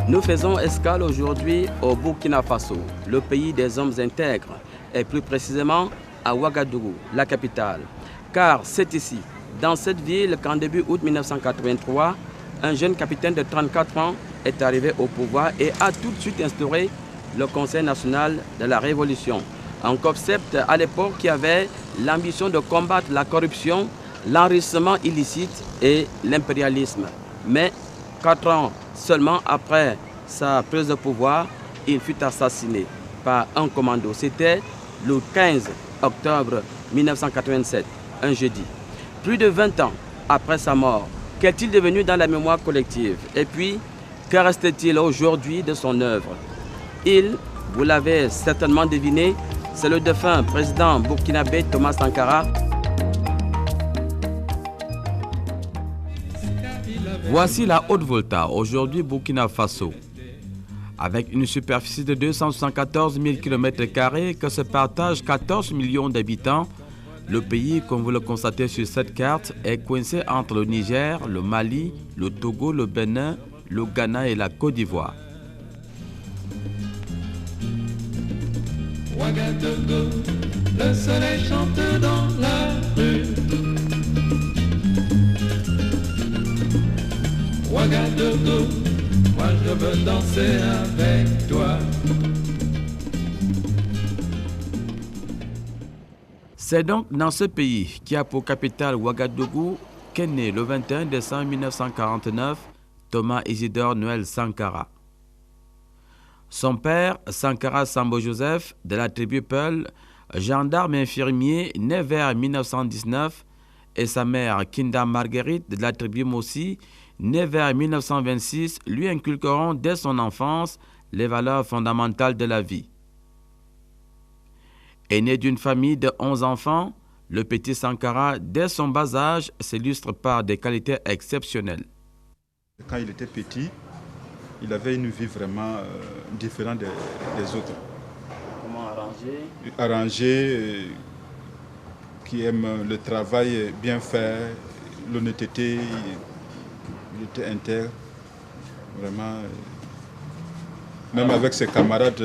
Nous faisons escale aujourd'hui au Burkina Faso, le pays des hommes intègres, et plus précisément à Ouagadougou, la capitale. Car c'est ici, dans cette ville, qu'en début août 1983, un jeune capitaine de 34 ans est arrivé au pouvoir et a tout de suite instauré le Conseil national de la Révolution. Un concept à l'époque qui avait l'ambition de combattre la corruption, l'enrichissement illicite et l'impérialisme. Mais 4 ans seulement après sa prise de pouvoir, il fut assassiné par un commando. C'était le 15 octobre 1987, un jeudi. Plus de 20 ans après sa mort, qu'est-il devenu dans la mémoire collective? Et puis, que reste-t-il aujourd'hui de son œuvre? Il, vous l'avez certainement deviné, c'est le défunt président burkinabé Thomas Sankara. Voici la Haute-Volta, aujourd'hui Burkina Faso. Avec une superficie de 274 000 km² que se partagent 14 millions d'habitants, le pays, comme vous le constatez sur cette carte, est coincé entre le Niger, le Mali, le Togo, le Bénin, le Ghana et la Côte d'Ivoire. Ouagadougou, le soleil chante dans la rue. Ouagadougou, moi je veux danser avec toi. C'est donc dans ce pays qui a pour capitale Ouagadougou qu'est né le 21 décembre 1949 Thomas Isidore Noël Sankara. Son père, Sankara Sambo Joseph, de la tribu Peul, gendarme infirmier, né vers 1919, et sa mère, Kinda Marguerite, de la tribu Mossi, née vers 1926, lui inculqueront dès son enfance les valeurs fondamentales de la vie. Aîné d'une famille de 11 enfants, le petit Sankara, dès son bas âge, s'illustre par des qualités exceptionnelles. Quand il était petit, il avait une vie vraiment différente des autres. Comment arranger? Arrangé, qui aime le travail bien fait, l'honnêteté, il était intègre, vraiment. Même avec ses camarades,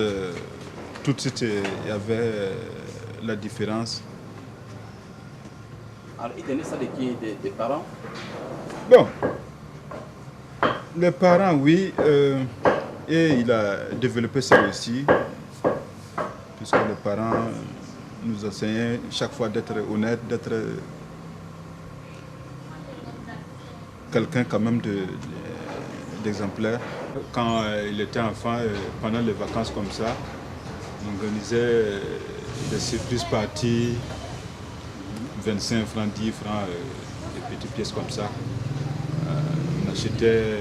tout de suite, il y avait la différence. Alors, il tenait ça de qui? Des parents? Bon, les parents, oui, et il a développé ça aussi, puisque les parents nous enseignaient chaque fois d'être honnête, d'être quelqu'un quand même d'exemplaire. Quand il était enfant, pendant les vacances comme ça, on organisait des surprises parties, 25 francs, 10 francs, des petites pièces comme ça. On achetait,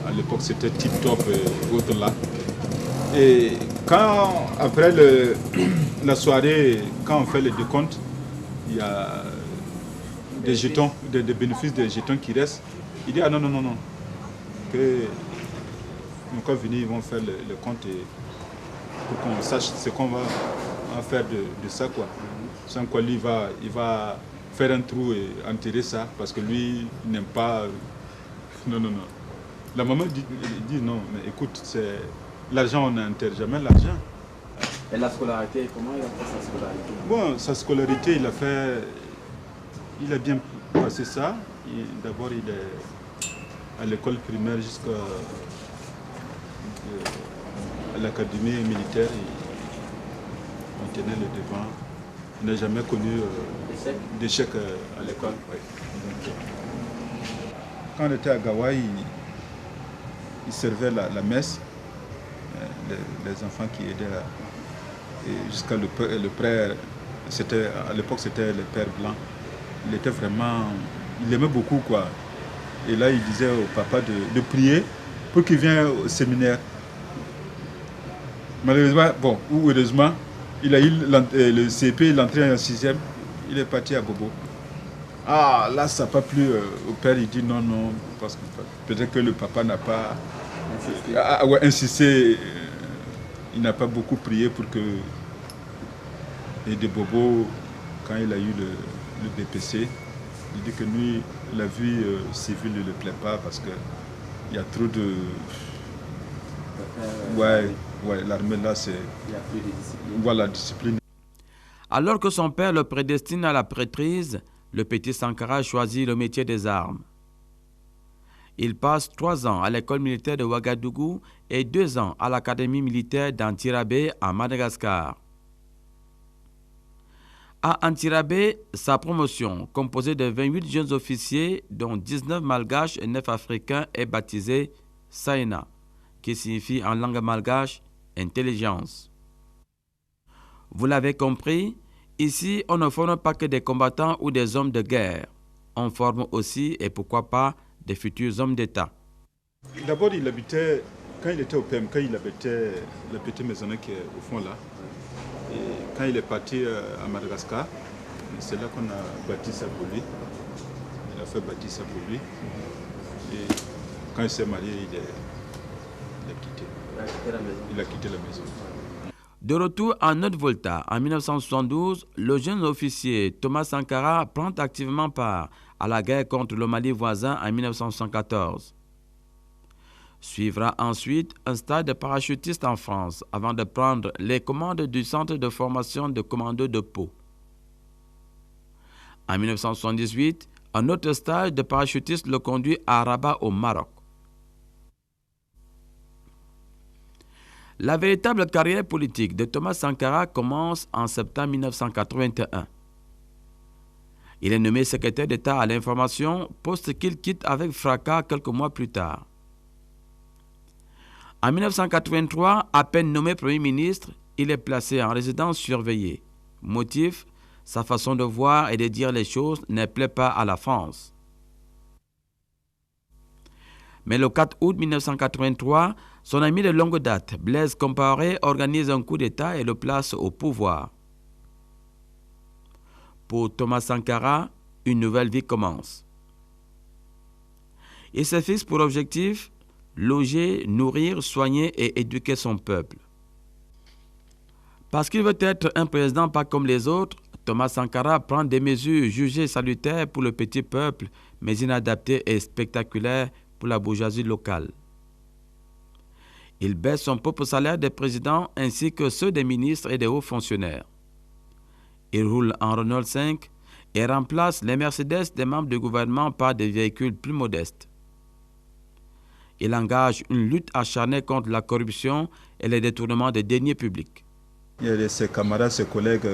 à l'époque c'était Tip Top et autres là. Et quand, après la soirée, quand on fait le décompte, il y a des jetons, des bénéfices des jetons qui restent. Il dit, ah non, que quand venir, ils vont faire le compte et pour qu'on sache ce qu'on va faire de ça, quoi. Sans quoi lui, il va faire un trou et enterrer ça, parce que lui, il n'aime pas... Non. La maman dit non, mais écoute, c'est l'argent, on n'enterre jamais l'argent. Et la scolarité, comment il a fait sa scolarité? Bon, sa scolarité, il a bien passé ça. D'abord, il est à l'école primaire jusqu'à l'académie militaire. Il tenait le devant. Il n'a jamais connu d'échec à l'école. Ouais. Quand on était à Gawaï, il servait la messe, les enfants qui aidaient là. Et jusqu'à le prêtre, à l'époque c'était le père blanc. Il était vraiment, il aimait beaucoup quoi. Et là il disait au papa de prier pour qu'il vienne au séminaire. Malheureusement, bon, ou heureusement, il a eu le CP, l'entrée en 6e, il est parti à Bobo. Ah, là, ça n'a pas plu au père, il dit non, parce que peut-être que le papa n'a pas insisté, il n'a pas beaucoup prié pour que... Et de Bobo, quand il a eu le BPC, il dit que lui, la vie civile ne le plaît pas parce que Il y a trop de... Ouais, l'armée là, c'est... Il n'y a plus de discipline. Voilà, discipline. Alors que son père le prédestine à la prêtrise, le petit Sankara choisit le métier des armes. Il passe 3 ans à l'école militaire de Ouagadougou et 2 ans à l'académie militaire d'Antirabé à Madagascar. À Antirabé, sa promotion, composée de 28 jeunes officiers, dont 19 malgaches et 9 africains, est baptisée Saena, qui signifie en langue malgache intelligence. Vous l'avez compris, ici on ne forme pas que des combattants ou des hommes de guerre. On forme aussi, et pourquoi pas, des futurs hommes d'État. D'abord, il habitait, quand il était au PMK, il habitait le petit maisonnette qui est au fond là. Et quand il est parti à Madagascar, c'est là qu'on a bâti ça pour lui. Il a fait bâtir ça pour lui. Et quand il s'est marié, il a quitté. Il a quitté la maison. De retour à Haute-Volta en 1972, le jeune officier Thomas Sankara prend activement part à la guerre contre le Mali voisin en 1974. Suivra ensuite un stage de parachutiste en France avant de prendre les commandes du centre de formation de commando de Pau. En 1978, un autre stage de parachutiste le conduit à Rabat au Maroc. La véritable carrière politique de Thomas Sankara commence en septembre 1981. Il est nommé secrétaire d'État à l'information, poste qu'il quitte avec fracas quelques mois plus tard. En 1983, à peine nommé Premier ministre, il est placé en résidence surveillée. Motif, sa façon de voir et de dire les choses ne plaît pas à la France. Mais le 4 août 1983, son ami de longue date, Blaise Compaoré, organise un coup d'État et le place au pouvoir. Pour Thomas Sankara, une nouvelle vie commence. Il se fixe pour objectif loger, nourrir, soigner et éduquer son peuple. Parce qu'il veut être un président pas comme les autres, Thomas Sankara prend des mesures jugées salutaires pour le petit peuple, mais inadaptées et spectaculaires pour la bourgeoisie locale. Il baisse son propre salaire des présidents ainsi que ceux des ministres et des hauts fonctionnaires. Il roule en Renault 5 et remplace les Mercedes des membres du gouvernement par des véhicules plus modestes. Il engage une lutte acharnée contre la corruption et les détournements des deniers publics. Il y a ses camarades, ses collègues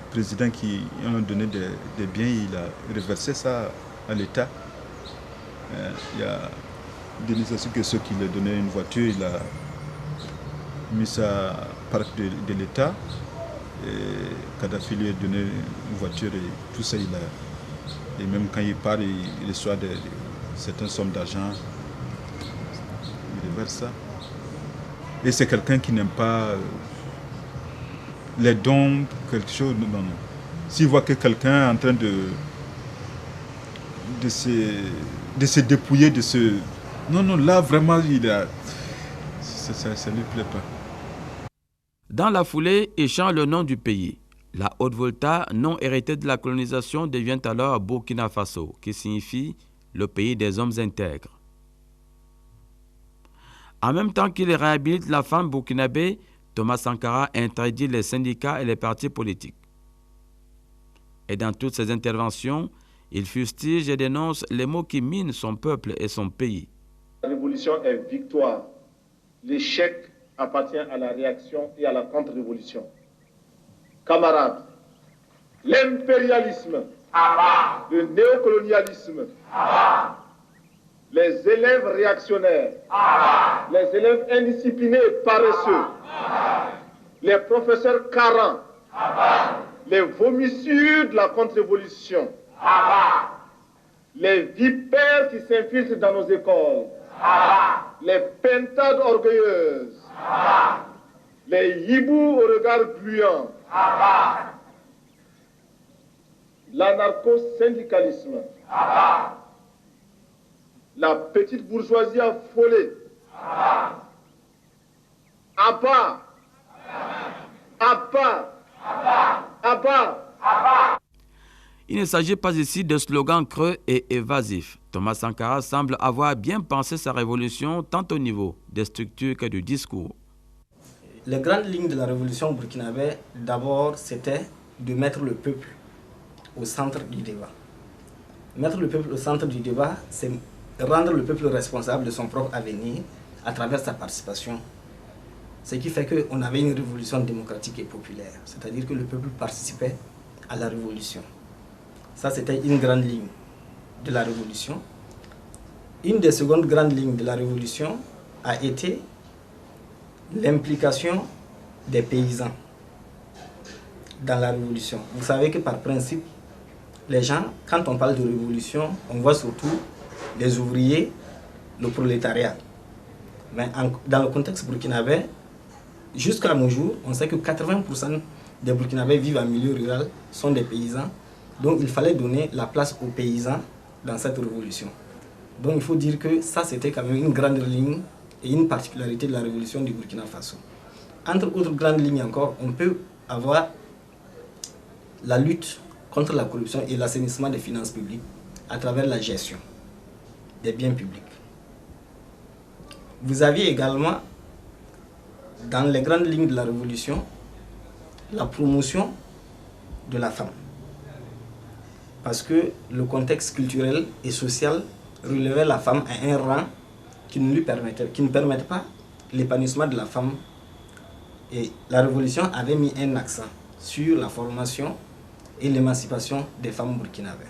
présidents qui ont donné des biens, il a reversé ça à l'État. Il y a Denis Sassou Nguesso qui lui a donné une voiture, il a mis ça à parc de l'État. Kadhafi lui a donné une voiture et tout ça, et même quand il part, il reçoit certaines sommes d'argent, il reverse ça. Et c'est quelqu'un qui n'aime pas les dons, quelque chose, non. S'il voit que quelqu'un est en train de se dépouiller de ce... Non, là vraiment, ça ne lui plaît pas. Dans la foulée, il change le nom du pays. La Haute-Volta, nom hérité de la colonisation, devient alors Burkina Faso, qui signifie le pays des hommes intègres. En même temps qu'il réhabilite la femme burkinabé, Thomas Sankara interdit les syndicats et les partis politiques. Et dans toutes ses interventions, il fustige et dénonce les maux qui minent son peuple et son pays. La révolution est victoire. L'échec appartient à la réaction et à la contre-révolution. Camarades, l'impérialisme, le néocolonialisme, les élèves réactionnaires, les élèves indisciplinés et paresseux, les professeurs carents, les vomissures de la contre-révolution, les vipères qui s'infiltrent dans nos écoles, les pentades orgueilleuses, les hiboux au regard gluant, l'anarcho-syndicalisme, la petite bourgeoisie affolée. À bas, à bas, à bas. Il ne s'agit pas ici de slogans creux et évasifs. Thomas Sankara semble avoir bien pensé sa révolution tant au niveau des structures que du discours. Les grandes lignes de la révolution burkinabé, d'abord, c'était de mettre le peuple au centre du débat. Mettre le peuple au centre du débat, c'est rendre le peuple responsable de son propre avenir à travers sa participation. Ce qui fait qu'on avait une révolution démocratique et populaire, c'est-à-dire que le peuple participait à la révolution. Ça, c'était une grande ligne de la révolution. Une des secondes grandes lignes de la révolution a été l'implication des paysans dans la révolution. Vous savez que par principe, les gens, quand on parle de révolution, on voit surtout les ouvriers, le prolétariat. Mais dans le contexte burkinabé, jusqu'à nos jours, on sait que 80% des Burkinabés vivent en milieu rural, sont des paysans. Donc il fallait donner la place aux paysans dans cette révolution. Donc il faut dire que ça, c'était quand même une grande ligne et une particularité de la révolution du Burkina Faso. Entre autres grandes lignes encore, on peut avoir la lutte contre la corruption et l'assainissement des finances publiques à travers la gestion des biens publics. Vous aviez également, dans les grandes lignes de la révolution, la promotion de la femme. Parce que le contexte culturel et social relevait la femme à un rang qui ne permettait pas l'épanouissement de la femme. Et la révolution avait mis un accent sur la formation et l'émancipation des femmes burkinabées.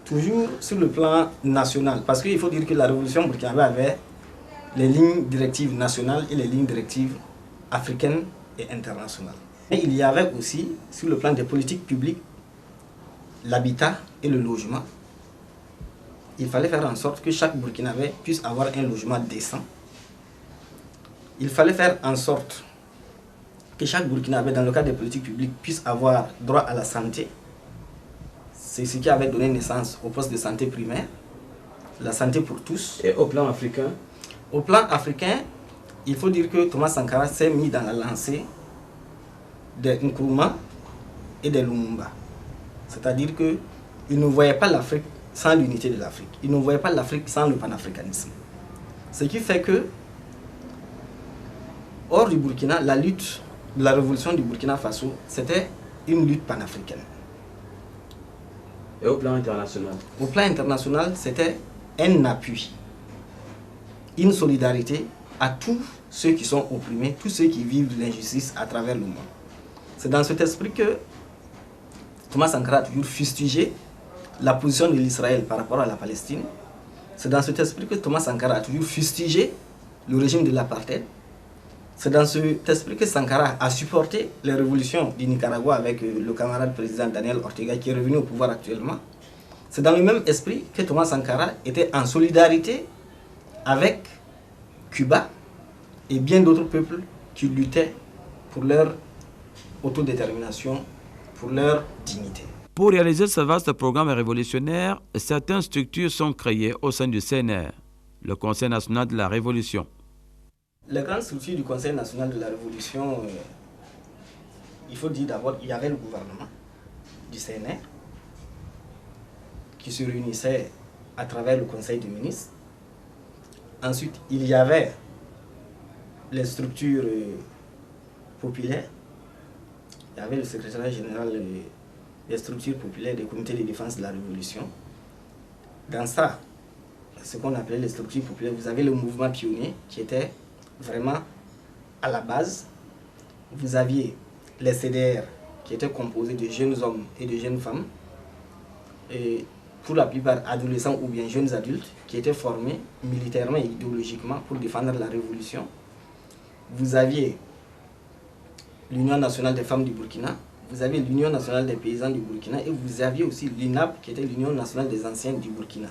Toujours sur le plan national, parce qu'il faut dire que la révolution burkinabé avait les lignes directives nationales et les lignes directives africaines et internationales. Et il y avait aussi, sur le plan des politiques publiques, l'habitat et le logement. Il fallait faire en sorte que chaque Burkinabé puisse avoir un logement décent. Il fallait faire en sorte que chaque Burkinabé, dans le cadre des politiques publiques, puisse avoir droit à la santé. C'est ce qui avait donné naissance au poste de santé primaire, la santé pour tous. Et au plan africain? Au plan africain, il faut dire que Thomas Sankara s'est mis dans la lancée des Nkrumah et des Lumumba. C'est-à-dire qu'il ne voyait pas l'Afrique sans l'unité de l'Afrique. Il ne voyait pas l'Afrique sans le panafricanisme. Ce qui fait que, hors du Burkina, la lutte de la révolution du Burkina Faso, c'était une lutte panafricaine. Et au plan international? Au plan international, c'était un appui, une solidarité à tous ceux qui sont opprimés, tous ceux qui vivent de l'injustice à travers le monde. C'est dans cet esprit que Thomas Sankara a toujours fustigé la position de l'Israël par rapport à la Palestine. C'est dans cet esprit que Thomas Sankara a toujours fustigé le régime de l'apartheid. C'est dans cet esprit que Sankara a supporté les révolutions du Nicaragua avec le camarade président Daniel Ortega qui est revenu au pouvoir actuellement. C'est dans le même esprit que Thomas Sankara était en solidarité avec Cuba et bien d'autres peuples qui luttaient pour leur autodétermination, pour leur dignité. Pour réaliser ce vaste programme révolutionnaire, certaines structures sont créées au sein du CNR, le Conseil national de la Révolution. Les grandes structures du Conseil national de la Révolution, il faut dire d'abord qu'il y avait le gouvernement du CNR qui se réunissait à travers le Conseil des ministres. Ensuite, il y avait les structures populaires. Il y avait le secrétariat général des structures populaires des comités de défense de la Révolution. Dans ça, ce qu'on appelait les structures populaires, vous avez le mouvement pionnier qui était vraiment à la base. Vous aviez les CDR qui étaient composés de jeunes hommes et de jeunes femmes, et pour la plupart adolescents ou bien jeunes adultes, qui étaient formés militairement et idéologiquement pour défendre la révolution. Vous aviez l'Union nationale des femmes du Burkina, vous aviez l'Union nationale des paysans du Burkina, et vous aviez aussi l'UNAP qui était l'Union nationale des anciens du Burkina.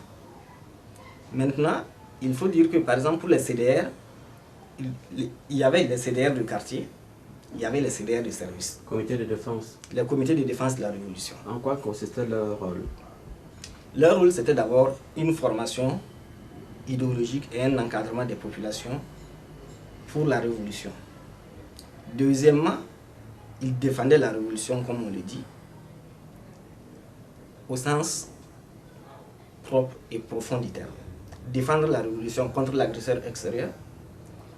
Maintenant, il faut dire que par exemple pour les CDR, il y avait les CDR de quartier, il y avait les CDR de service. Comité de défense. Les comités de défense de la Révolution. En quoi consistait leur rôle? Leur rôle, c'était d'abord une formation idéologique et un encadrement des populations pour la Révolution. Deuxièmement, ils défendaient la Révolution, comme on le dit. au sens propre et profond du terme. Défendre la révolution contre l'agresseur extérieur,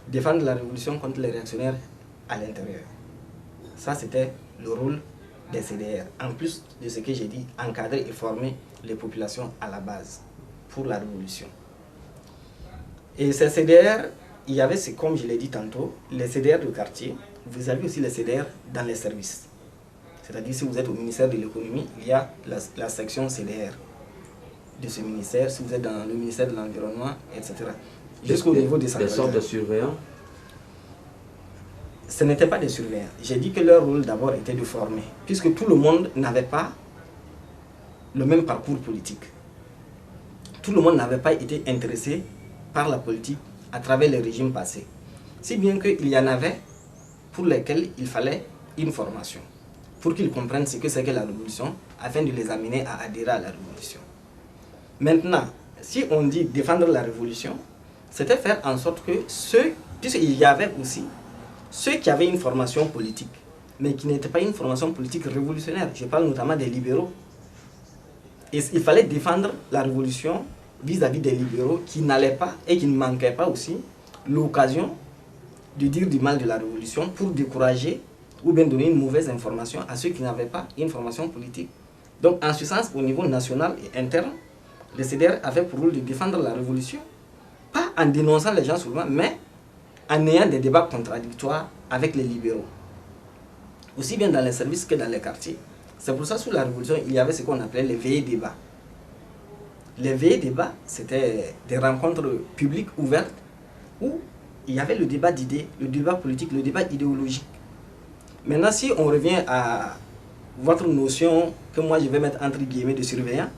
défendre la révolution contre les réactionnaires à l'intérieur. Ça, c'était le rôle des CDR. En plus de ce que j'ai dit, encadrer et former les populations à la base pour la révolution. Et ces CDR, il y avait, comme je l'ai dit tantôt, les CDR de quartier. Vous avez aussi les CDR dans les services. C'est-à-dire, si vous êtes au ministère de l'économie, il y a la section CDR de ce ministère. Si vous êtes dans le ministère de l'environnement, etc. Jusqu'au niveau des sortes de surveillants. Ce n'était pas des surveillants. J'ai dit que leur rôle d'abord était de former, puisque tout le monde n'avait pas le même parcours politique. Tout le monde n'avait pas été intéressé par la politique à travers les régimes passés. Si bien qu'il y en avait pour lesquels il fallait une formation, pour qu'ils comprennent ce que c'est que la révolution, afin de les amener à adhérer à la révolution. Maintenant, si on dit défendre la révolution, c'était faire en sorte que puisqu'il y avait aussi ceux qui avaient une formation politique, mais qui n'était pas une formation politique révolutionnaire, je parle notamment des libéraux. Et il fallait défendre la révolution vis-à-vis des libéraux qui n'allaient pas et qui ne manquaient pas aussi l'occasion de dire du mal de la révolution pour décourager ou bien donner une mauvaise information à ceux qui n'avaient pas une formation politique. Donc en ce sens, au niveau national et interne, les CDR avaient pour rôle de défendre la révolution, pas en dénonçant les gens souvent, mais en ayant des débats contradictoires avec les libéraux. Aussi bien dans les services que dans les quartiers. C'est pour ça, sous la Révolution, il y avait ce qu'on appelait les veillées débats. Les veillées débats, c'était des rencontres publiques ouvertes où il y avait le débat d'idées, le débat politique, le débat idéologique. Maintenant, si on revient à votre notion que moi je vais mettre entre guillemets de surveillant,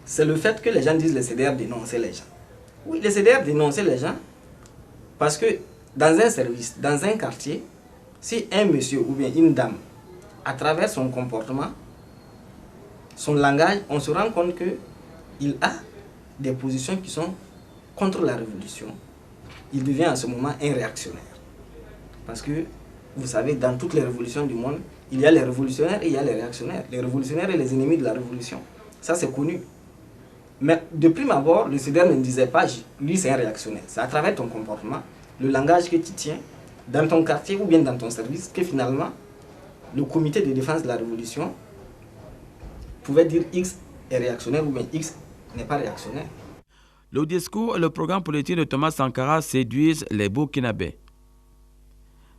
c'est le fait que les gens disent les CDR dénonçaient les gens. Oui, les CDR dénonçaient les gens parce que dans un service, dans un quartier, si un monsieur ou bien une dame, à travers son comportement, son langage, on se rend compte qu'il a des positions qui sont contre la révolution, il devient à ce moment un réactionnaire. Parce que, vous savez, dans toutes les révolutions du monde, il y a les révolutionnaires et il y a les réactionnaires. Les révolutionnaires et les ennemis de la révolution. Ça, c'est connu. Mais de prime abord, le CDR ne disait pas, lui, c'est un réactionnaire. C'est à travers ton comportement, le langage que tu tiens, dans ton quartier ou bien dans ton service, que finalement, le comité de défense de la révolution pouvait dire X est réactionnaire ou bien X n'est pas réactionnaire. Le discours et le programme politique de Thomas Sankara séduisent les Burkinabés.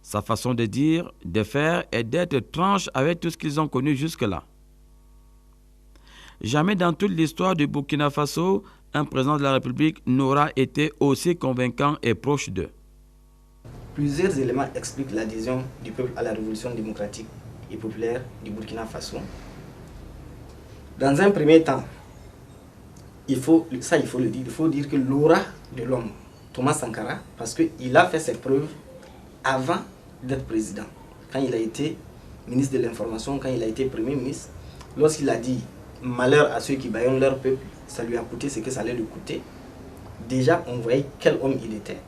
Sa façon de dire, de faire et d'être tranche avec tout ce qu'ils ont connu jusque-là. Jamais dans toute l'histoire du Burkina Faso, un président de la République n'aura été aussi convaincant et proche d'eux. Plusieurs éléments expliquent l'adhésion du peuple à la révolution démocratique et populaire du Burkina Faso. Dans un premier temps, il faut dire que l'aura de l'homme, Thomas Sankara, parce qu'il a fait ses preuves avant d'être président. Quand il a été ministre de l'Information, quand il a été Premier ministre, lorsqu'il a dit « malheur à ceux qui bâillonnent leur peuple », ça lui a coûté ce que ça allait lui coûter. Déjà, on voyait quel homme il était.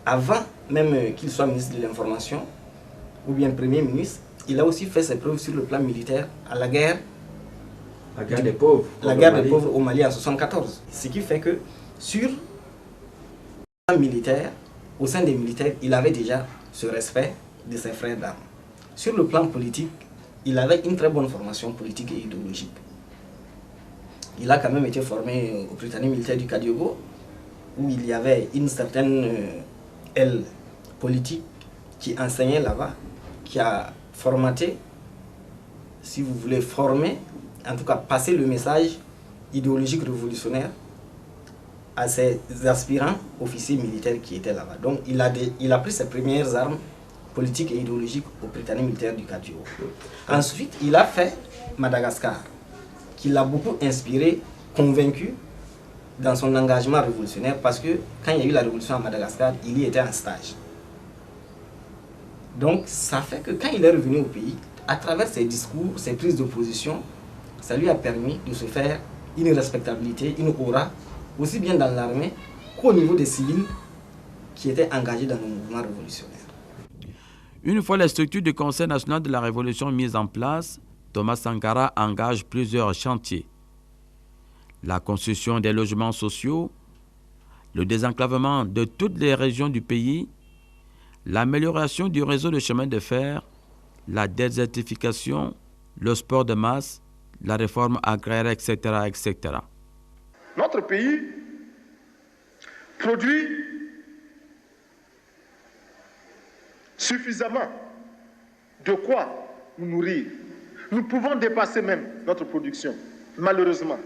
Avant même qu'il soit ministre de l'Information ou bien Premier ministre, il a aussi fait ses preuves sur le plan militaire à la guerre. La guerre des pauvres. La guerre des pauvres au Mali en 1974. Ce qui fait que sur le plan militaire, au sein des militaires, il avait déjà ce respect de ses frères d'armes. Sur le plan politique, il avait une très bonne formation politique et idéologique. Il a quand même été formé au Britannique militaire du Kadiogo, où il y avait une certaine aile politique qui enseignait là-bas, qui a formaté, si vous voulez, former, en tout cas passer le message idéologique révolutionnaire à ces aspirants officiers militaires qui étaient là-bas. Donc il a pris ses premières armes politiques et idéologiques au Britannique militaire du Kadiogo. Ensuite, il a fait Madagascar, qui l'a beaucoup inspiré, convaincu dans son engagement révolutionnaire, parce que quand il y a eu la révolution à Madagascar, il y était en stage. Donc ça fait que quand il est revenu au pays, à travers ses discours, ses prises de position, ça lui a permis de se faire une respectabilité, une aura, aussi bien dans l'armée qu'au niveau des civils qui étaient engagés dans le mouvement révolutionnaire. Une fois les structures du Conseil national de la Révolution mises en place, Thomas Sankara engage plusieurs chantiers. la construction des logements sociaux, le désenclavement de toutes les régions du pays, l'amélioration du réseau de chemin de fer, la désertification, le sport de masse, la réforme agraire, etc., etc. Notre pays produit suffisamment de quoi nous nourrir. Nous pouvons dépasser même notre production, malheureusement.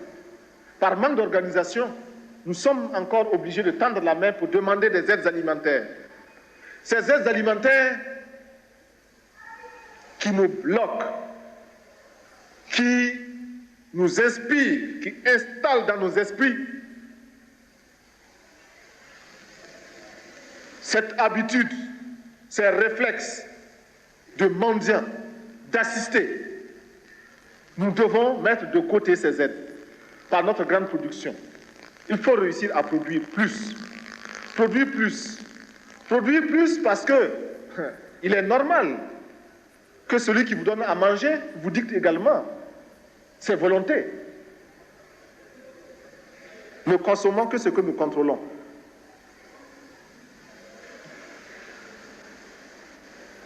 Par manque d'organisation, nous sommes encore obligés de tendre la main pour demander des aides alimentaires. Ces aides alimentaires qui nous bloquent, qui nous inspirent, qui installent dans nos esprits cette habitude, ces réflexes de mendiants, d'assister. Nous devons mettre de côté ces aides par notre grande production. Il faut réussir à produire plus. Produire plus. Produire plus parce que il est normal que celui qui vous donne à manger vous dicte également ses volontés. Ne consommons que ce que nous contrôlons.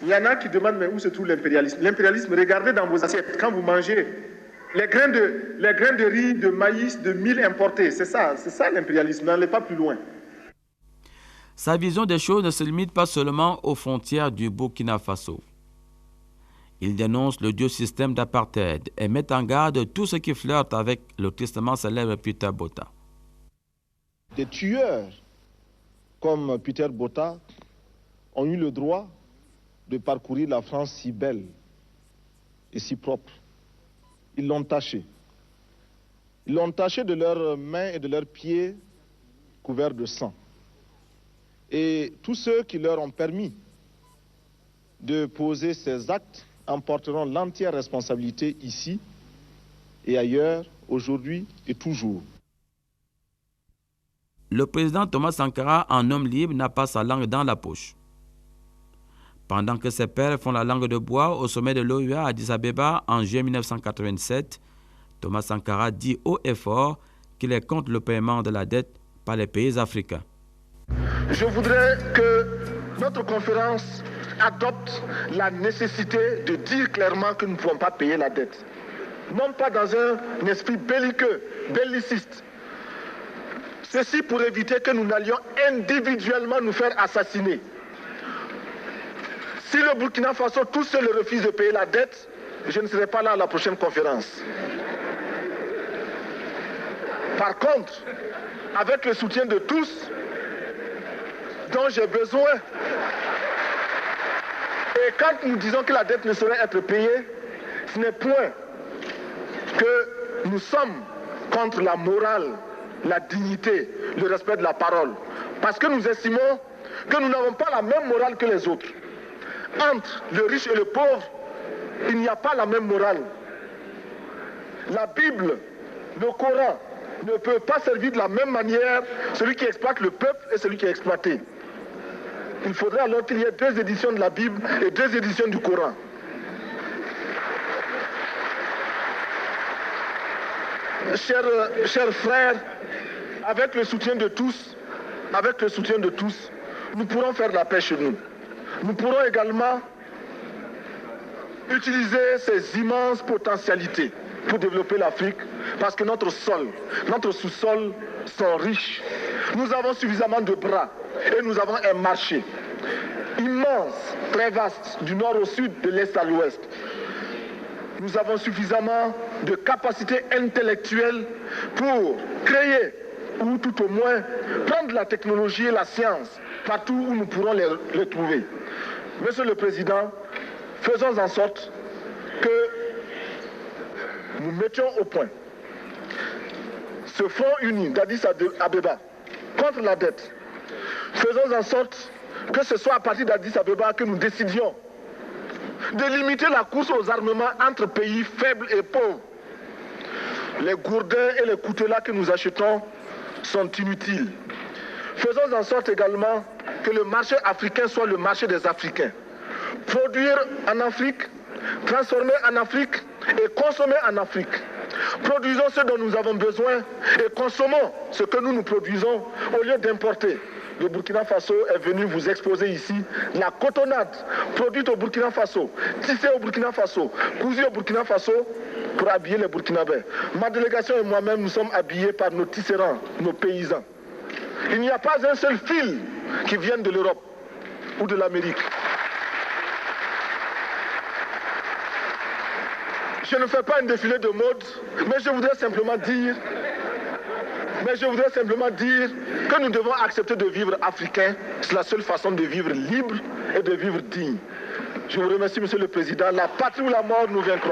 Il y en a qui demandent, mais où se trouve l'impérialisme? L'impérialisme, regardez dans vos assiettes, quand vous mangez les grains de riz, de maïs, de mil importés, c'est ça l'impérialisme, n'allez pas plus loin. Sa vision des choses ne se limite pas seulement aux frontières du Burkina Faso. Il dénonce le dieu système d'apartheid et met en garde tout ce qui flirte avec le tristement célèbre Peter Botha. Des tueurs comme Peter Botha ont eu le droit de parcourir la France si belle et si propre. Ils l'ont taché. Ils l'ont taché de leurs mains et de leurs pieds couverts de sang. Et tous ceux qui leur ont permis de poser ces actes en porteront l'entière responsabilité ici et ailleurs, aujourd'hui et toujours. Le président Thomas Sankara, en homme libre, n'a pas sa langue dans la poche. Pendant que ses pairs font la langue de bois au sommet de l'OUA à Addis Abeba en juillet 1987, Thomas Sankara dit haut et fort qu'il est contre le paiement de la dette par les pays africains. Je voudrais que notre conférence adopte la nécessité de dire clairement que nous ne pouvons pas payer la dette. Non pas dans un esprit belliqueux, belliciste. Ceci pour éviter que nous n'allions individuellement nous faire assassiner. Si le Burkina Faso tout seul refuse de payer la dette, je ne serai pas là à la prochaine conférence. Par contre, avec le soutien de tous, dont j'ai besoin, et quand nous disons que la dette ne saurait être payée, ce n'est point que nous sommes contre la morale, la dignité, le respect de la parole. Parce que nous estimons que nous n'avons pas la même morale que les autres. Entre le riche et le pauvre, il n'y a pas la même morale. La Bible, le Coran, ne peut pas servir de la même manière celui qui exploite le peuple et celui qui est exploité. Il faudrait alors qu'il y ait 2 éditions de la Bible et 2 éditions du Coran. Chers frères, avec le soutien de tous, nous pourrons faire la paix chez nous. Nous pourrons également utiliser ces immenses potentialités pour développer l'Afrique, parce que notre sol, notre sous-sol sont riches. Nous avons suffisamment de bras et nous avons un marché immense, très vaste, du nord au sud, de l'est à l'ouest. Nous avons suffisamment de capacités intellectuelles pour créer, ou tout au moins prendre la technologie et la science partout où nous pourrons les trouver. Monsieur le Président, faisons en sorte que nous mettions au point ce front uni d'Addis Abeba contre la dette. Faisons en sorte que ce soit à partir d'Addis Abeba que nous décidions de limiter la course aux armements entre pays faibles et pauvres. Les gourdins et les coutelas que nous achetons sont inutiles. Faisons en sorte également que le marché africain soit le marché des Africains. Produire en Afrique, transformer en Afrique et consommer en Afrique. Produisons ce dont nous avons besoin et consommons ce que nous produisons au lieu d'importer. Le Burkina Faso est venu vous exposer ici la cotonnade produite au Burkina Faso, tissée au Burkina Faso, cousue au Burkina Faso pour habiller les Burkinabés. Ma délégation et moi-même, nous sommes habillés par nos tisserands, nos paysans. Il n'y a pas un seul fil qui vienne de l'Europe ou de l'Amérique. Je ne fais pas un défilé de mode, mais je voudrais simplement dire que nous devons accepter de vivre africain. C'est la seule façon de vivre libre et de vivre digne. Je vous remercie, Monsieur le Président. La patrie ou la mort, nous vaincrons.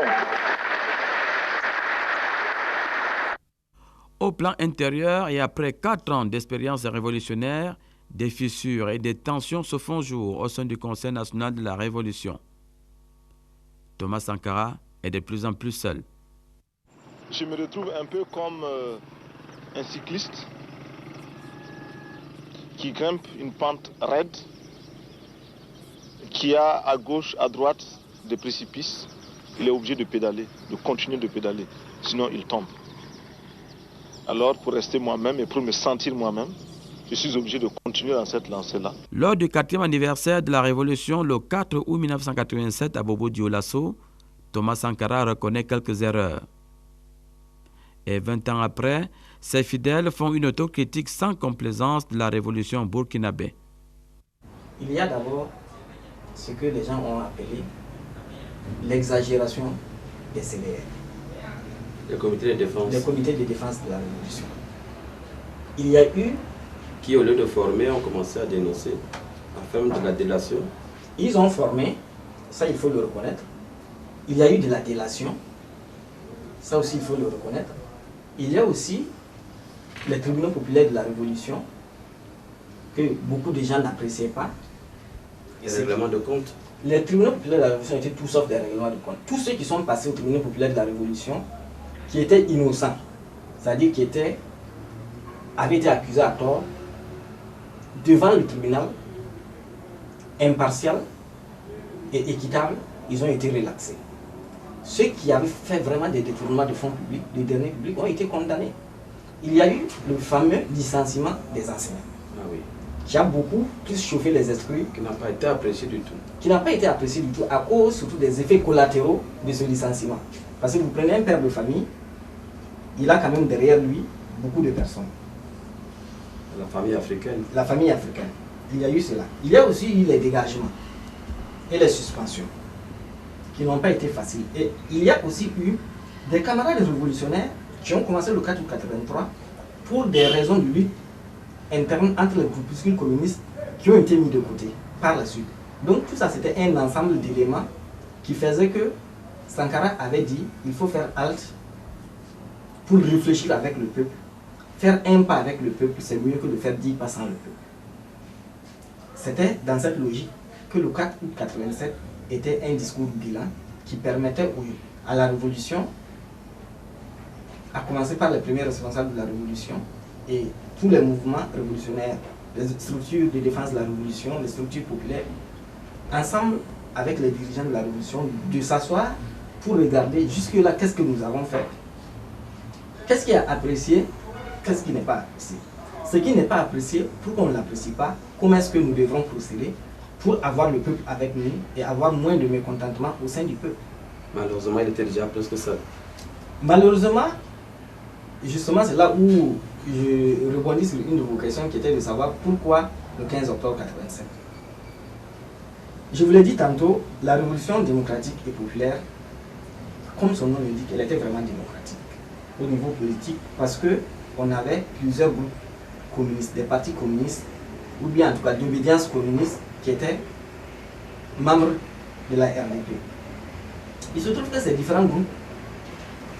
Au plan intérieur et après 4 ans d'expérience révolutionnaire, des fissures et des tensions se font jour au sein du Conseil national de la Révolution. Thomas Sankara est de plus en plus seul. Je me retrouve un peu comme un cycliste qui grimpe une pente raide, qui a à gauche, à droite des précipices. Il est obligé de pédaler, de continuer de pédaler, sinon il tombe. Alors pour rester moi-même et pour me sentir moi-même, je suis obligé de continuer dans cette lancée-là. Lors du 4e anniversaire de la Révolution, le 4 août 1987 à Bobo-Dioulasso, Thomas Sankara reconnaît quelques erreurs. Et 20 ans après, ses fidèles font une autocritique sans complaisance de la révolution burkinabé. Il y a d'abord ce que les gens ont appelé l'exagération des CDR. Les comités de défense. Les comités de défense de la révolution. Il y a eu... Qui, au lieu de former, ont commencé à dénoncer, en forme de la délation. Ils ont formé, ça il faut le reconnaître. Il y a eu de la délation, ça aussi il faut le reconnaître. Il y a aussi les tribunaux populaires de la Révolution, que beaucoup de gens n'appréciaient pas. Les règlements de compte. Les tribunaux populaires de la Révolution étaient tout sauf des règlements de compte. Tous ceux qui sont passés aux tribunaux populaires de la Révolution, qui étaient innocents, c'est-à-dire qui avaient été accusés à tort, devant le tribunal, impartial et équitable, ils ont été relaxés. Ceux qui avaient fait vraiment des détournements de fonds publics, des deniers publics, ont été condamnés. Il y a eu le fameux licenciement des enseignants, qui a beaucoup plus chauffé les esprits. Qui n'a pas été apprécié du tout. Qui n'a pas été apprécié du tout, à cause surtout des effets collatéraux de ce licenciement. Parce que vous prenez un père de famille, il a quand même derrière lui beaucoup de personnes. La famille africaine. La famille africaine. Il y a eu cela. Il y a aussi eu les dégagements et les suspensions qui n'ont pas été faciles. Et il y a aussi eu des camarades révolutionnaires qui ont commencé le 4 août 1983 pour des raisons de lutte interne entre les groupuscules communistes qui ont été mis de côté par la suite. Donc tout ça c'était un ensemble d'éléments qui faisait que Sankara avait dit il faut faire halte pour réfléchir avec le peuple. Faire un pas avec le peuple, c'est mieux que de faire 10 pas sans le peuple. C'était dans cette logique que le 4 août 1987 était un discours bilan qui permettait à la révolution, à commencer par les premiers responsables de la révolution et tous les mouvements révolutionnaires, les structures de défense de la révolution, les structures populaires, ensemble avec les dirigeants de la révolution, de s'asseoir pour regarder jusque-là qu'est-ce que nous avons fait, qu'est-ce qui est apprécié, qu'est-ce qui n'est pas apprécié. Ce qui n'est pas apprécié, pourquoi on ne l'apprécie pas, comment est-ce que nous devrons procéder pour avoir le peuple avec nous et avoir moins de mécontentement au sein du peuple. Malheureusement, il était déjà presque seul. Malheureusement, justement, c'est là où je rebondis sur une de vos questions qui était de savoir pourquoi le 15 octobre 1987. Je vous l'ai dit tantôt, la révolution démocratique et populaire, comme son nom l'indique, elle était vraiment démocratique au niveau politique parce qu'on avait plusieurs groupes communistes, des partis communistes, ou bien en tout cas d'obédience communiste qui étaient membres de la RDP. Il se trouve que ces différents groupes,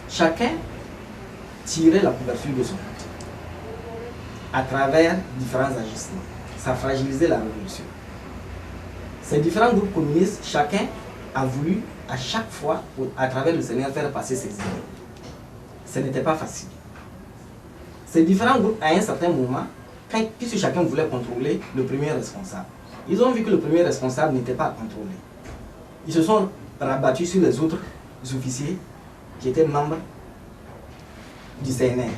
chacun tirait la couverture de son côté à travers différents agissements. Ça fragilisait la révolution. Ces différents groupes communistes, chacun a voulu à chaque fois, à travers le Seigneur, faire passer ses idées. Ce n'était pas facile. Ces différents groupes, à un certain moment, puisque chacun voulait contrôler le premier responsable, ils ont vu que le premier responsable n'était pas contrôlé. Ils se sont rabattus sur les autres officiers qui étaient membres du CNR.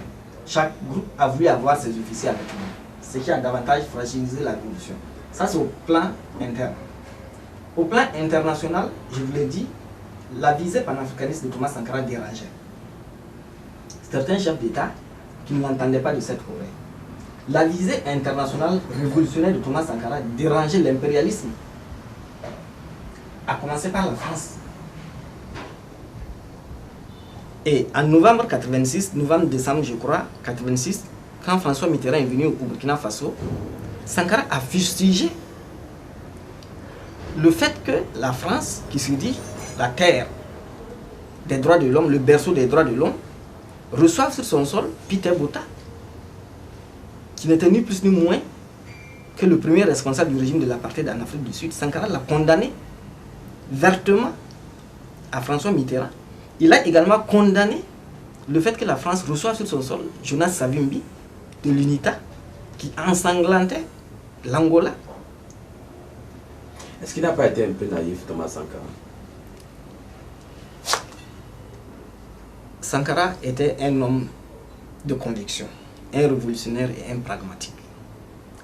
Chaque groupe a voulu avoir ses officiers avec lui, ce qui a davantage fragilisé la révolution. Ça, c'est au plan interne. Au plan international, je vous l'ai dit, la visée panafricaniste de Thomas Sankara dérangeait certains chefs d'État qui ne l'entendaient pas de cette oreille. La visée internationale révolutionnaire de Thomas Sankara dérangeait l'impérialisme, à commencer par la France. Et en novembre 86, novembre-décembre, je crois, 86, quand François Mitterrand est venu au Burkina Faso, Sankara a fustigé le fait que la France, qui se dit la terre des droits de l'homme, le berceau des droits de l'homme, reçoive sur son sol Peter Botha, qui n'était ni plus ni moins que le premier responsable du régime de l'apartheid en Afrique du Sud. Sankara l'a condamné vertement à François Mitterrand. Il a également condamné le fait que la France reçoive sur son sol Jonas Savimbi de l'UNITA, qui ensanglantait l'Angola. Est-ce qu'il n'a pas été un peu naïf, Thomas Sankara? Sankara était un homme de conviction, un révolutionnaire et un pragmatique.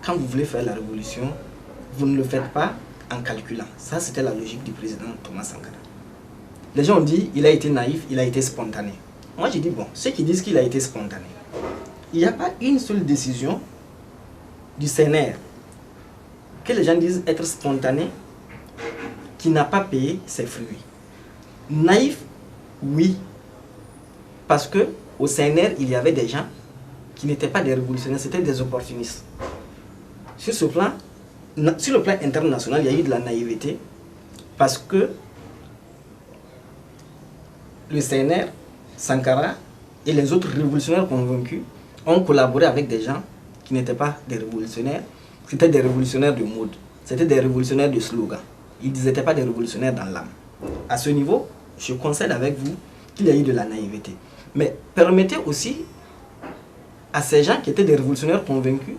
Quand vous voulez faire la révolution, vous ne le faites pas en calculant. Ça, c'était la logique du président Thomas Sankara. Les gens ont dit il a été naïf, il a été spontané. Moi, j'ai dit bon, ceux qui disent qu'il a été spontané, il n'y a pas une seule décision du CNR que les gens disent être spontané qui n'a pas payé ses fruits. Naïf, oui, parce que au CNR, il y avait des gens qui n'étaient pas des révolutionnaires, c'était des opportunistes. Sur le plan international, il y a eu de la naïveté parce que le CNR, Sankara et les autres révolutionnaires convaincus ont collaboré avec des gens qui n'étaient pas des révolutionnaires, c'était des révolutionnaires de mode, c'était des révolutionnaires de slogan. Ils n'étaient pas des révolutionnaires dans l'âme. À ce niveau, je concède avec vous qu'il y a eu de la naïveté. Mais permettez aussi à ces gens qui étaient des révolutionnaires convaincus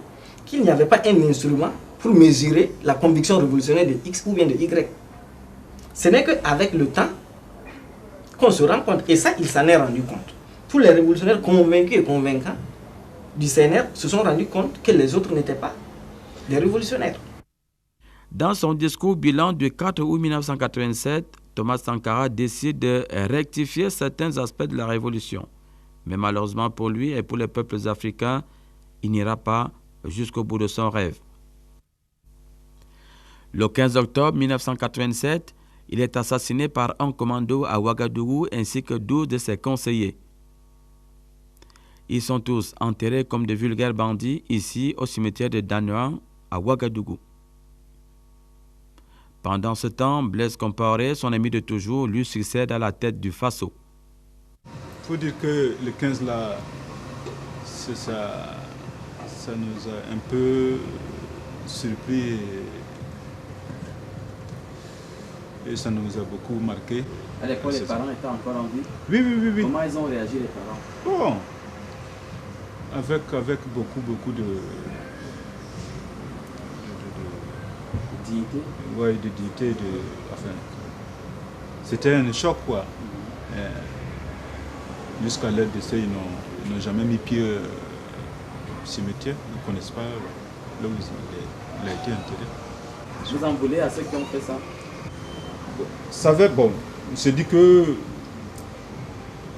qu'il n'y avait pas un instrument pour mesurer la conviction révolutionnaire de X ou bien de Y. Ce n'est qu'avec le temps qu'on se rend compte, et ça, il s'en est rendu compte. Tous les révolutionnaires convaincus et convaincants du CNR se sont rendus compte que les autres n'étaient pas des révolutionnaires. Dans son discours bilan du 4 août 1987, Thomas Sankara décide de rectifier certains aspects de la révolution. Mais malheureusement pour lui et pour les peuples africains, il n'ira pas jusqu'au bout de son rêve. Le 15 octobre 1987, il est assassiné par un commando à Ouagadougou ainsi que 12 de ses conseillers. Ils sont tous enterrés comme de vulgaires bandits ici au cimetière de Danouan à Ouagadougou. Pendant ce temps, Blaise Compaoré, son ami de toujours, lui succède à la tête du Faso. Il faut dire que le 15 là, ça nous a un peu surpris et ça nous a beaucoup marqué. À l'époque, les parents étaient encore en vie? Oui. Comment ils ont réagi, les parents? Bon, avec beaucoup de dignité? Oui, de dignité, enfin, c'était un choc, quoi. Jusqu'à leur décès, ils n'ont jamais mis pied au cimetière, ils ne connaissent pas là où il a été enterré. Vous en voulez à ceux qui ont fait ça? Ça va, bon, on se dit que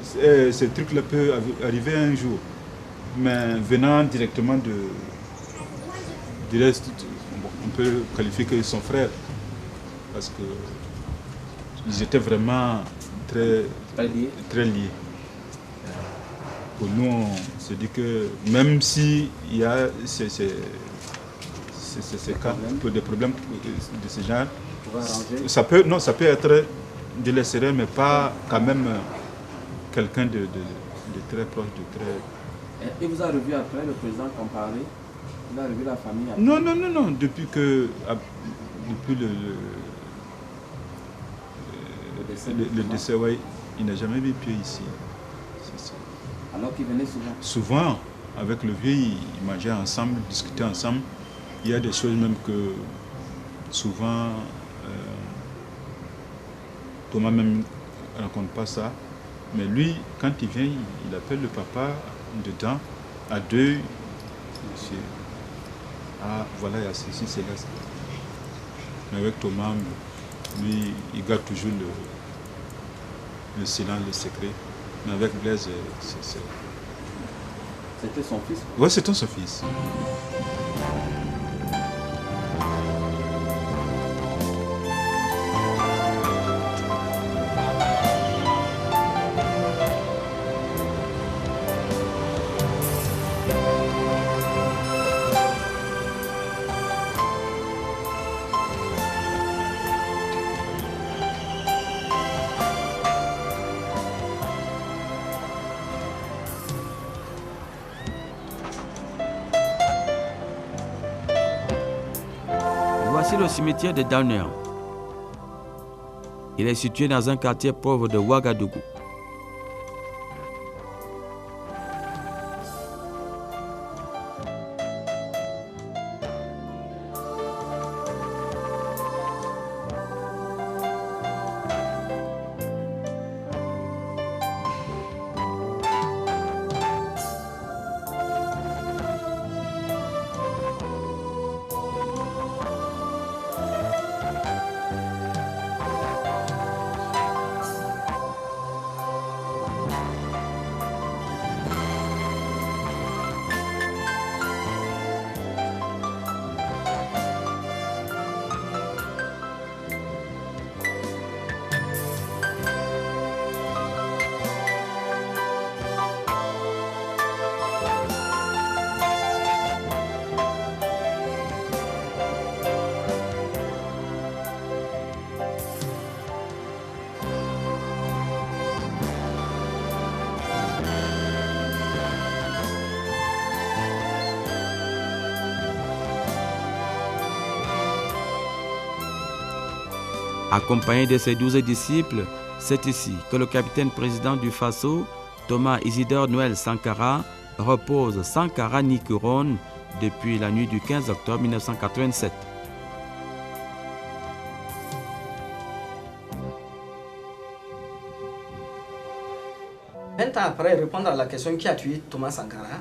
ce truc-là peut arriver un jour, mais venant directement du reste, on peut qualifier que son frère, parce qu'ils étaient vraiment très liés. Pour nous, on se dit que même s'il y a ces cas, des problèmes de ce genre, ça peut être de l'extérieur, mais pas quand même quelqu'un de très proche, de très... Et vous avez revu après le président Compaoré? Il a revu la famille après? Non. Depuis le décès, ouais, il n'a jamais mis pied ici. Alors qu'il venait souvent? Souvent, avec le vieux, ils mangeaient ensemble, discutaient ensemble. Il y a des choses même que souvent, Thomas même ne raconte pas ça. Mais lui, quand il vient, il appelle le papa dedans, à deux. Ah, voilà, il y a ceci, c'est là. Mais avec Thomas, lui, il garde toujours le silence, le secret. Mais avec Blaise, C'était son fils? Oui, c'était son fils. Voici le cimetière de Downer. Il est situé dans un quartier pauvre de Ouagadougou. Accompagné de ses 12 disciples, c'est ici que le capitaine-président du Faso, Thomas Isidore Noël Sankara, repose sans Kara ni couronne depuis la nuit du 15 octobre 1987. Un temps après, répondre à la question qui a tué Thomas Sankara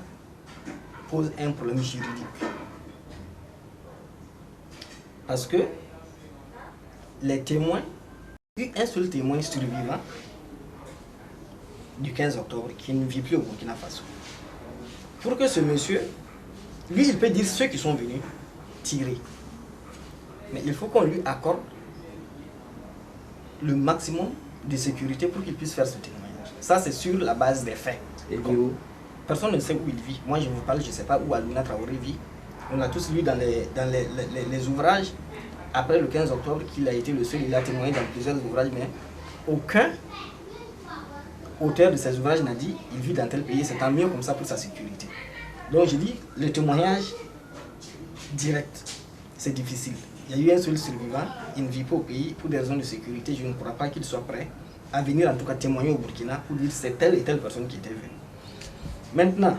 pose un problème juridique. Parce que les témoins, il y a eu un seul témoin survivant du 15 octobre qui ne vit plus au Burkina Faso. Pour que ce monsieur, lui, il peut dire ceux qui sont venus tirer. Mais il faut qu'on lui accorde le maximum de sécurité pour qu'il puisse faire ce témoignage. Ça, c'est sur la base des faits. Et où? Personne ne sait où il vit. Moi, je vous parle, je ne sais pas où Alouna Traoré vit. On a tous lu dans les ouvrages, après le 15 octobre, qu'il a été le seul, il a témoigné dans plusieurs ouvrages, mais aucun auteur de ces ouvrages n'a dit il vit dans tel pays, c'est tant mieux comme ça pour sa sécurité. Donc je dis, le témoignage direct, c'est difficile. Il y a eu un seul survivant, il ne vit pas au pays, pour des raisons de sécurité, je ne crois pas qu'il soit prêt à venir en tout cas témoigner au Burkina pour dire c'est telle et telle personne qui était venue. Maintenant,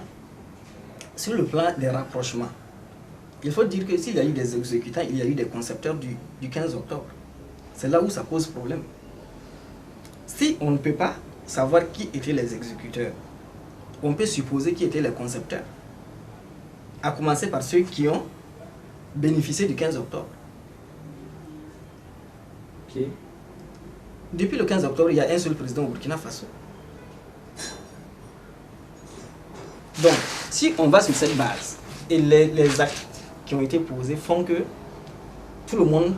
sur le plan des rapprochements, il faut dire que s'il y a eu des exécutants, il y a eu des concepteurs du 15 octobre. C'est là où ça pose problème. Si on ne peut pas savoir qui étaient les exécuteurs, on peut supposer qui étaient les concepteurs. À commencer par ceux qui ont bénéficié du 15 octobre. Okay. Depuis le 15 octobre, il y a un seul président au Burkina Faso. Donc, si on va sur cette base, et les actes qui ont été posés font que tout le monde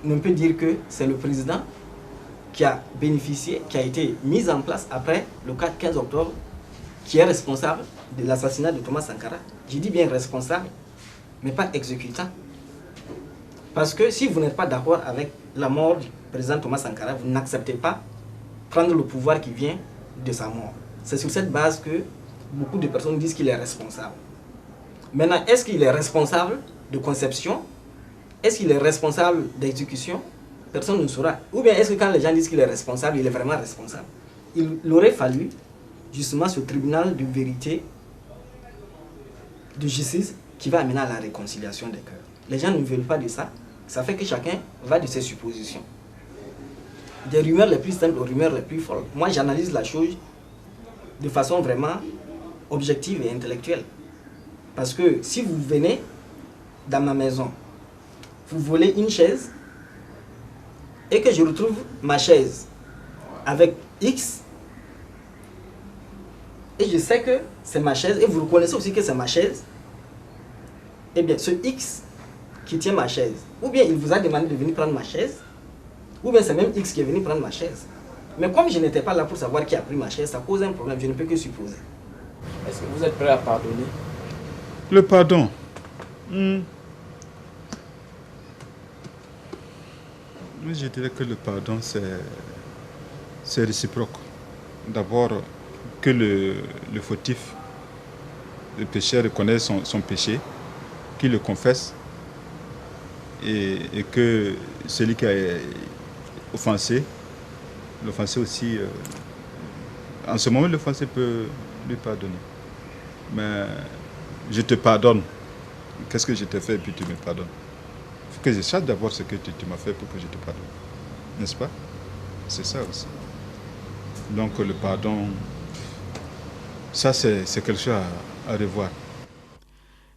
ne peut dire que c'est le président qui a bénéficié, qui a été mis en place après le 15 octobre, qui est responsable de l'assassinat de Thomas Sankara. Je dis bien responsable, mais pas exécutant. Parce que si vous n'êtes pas d'accord avec la mort du président Thomas Sankara, vous n'acceptez pas prendre le pouvoir qui vient de sa mort. C'est sur cette base que beaucoup de personnes disent qu'il est responsable. Maintenant, est-ce qu'il est responsable de conception? Est-ce qu'il est responsable d'exécution? Personne ne saura. Ou bien est-ce que quand les gens disent qu'il est responsable, il est vraiment responsable? Il aurait fallu justement ce tribunal de vérité, de justice, qui va amener à la réconciliation des cœurs. Les gens ne veulent pas de ça. Ça fait que chacun va de ses suppositions. Des rumeurs les plus simples aux rumeurs les plus folles. Moi, j'analyse la chose de façon vraiment objective et intellectuelle. Parce que si vous venez dans ma maison, vous volez une chaise et que je retrouve ma chaise avec X, et je sais que c'est ma chaise, et vous reconnaissez aussi que c'est ma chaise, eh bien ce X qui tient ma chaise, ou bien il vous a demandé de venir prendre ma chaise, ou bien c'est même X qui est venu prendre ma chaise. Mais comme je n'étais pas là pour savoir qui a pris ma chaise, ça pose un problème, je ne peux que supposer. Est-ce que vous êtes prêt à pardonner? Le pardon. Je dirais que le pardon, c'est réciproque. D'abord, que le fautif, le pécheur reconnaît son péché, qu'il le confesse, et que celui qui a offensé, l'offensé aussi, en ce moment, l'offensé peut lui pardonner. Mais je te pardonne. Qu'est-ce que je t'ai fait et puis tu me pardonnes? Il faut que je sache d'abord ce que tu m'as fait pour que je te pardonne. N'est-ce pas? C'est ça aussi. Donc le pardon, ça c'est quelque chose à revoir.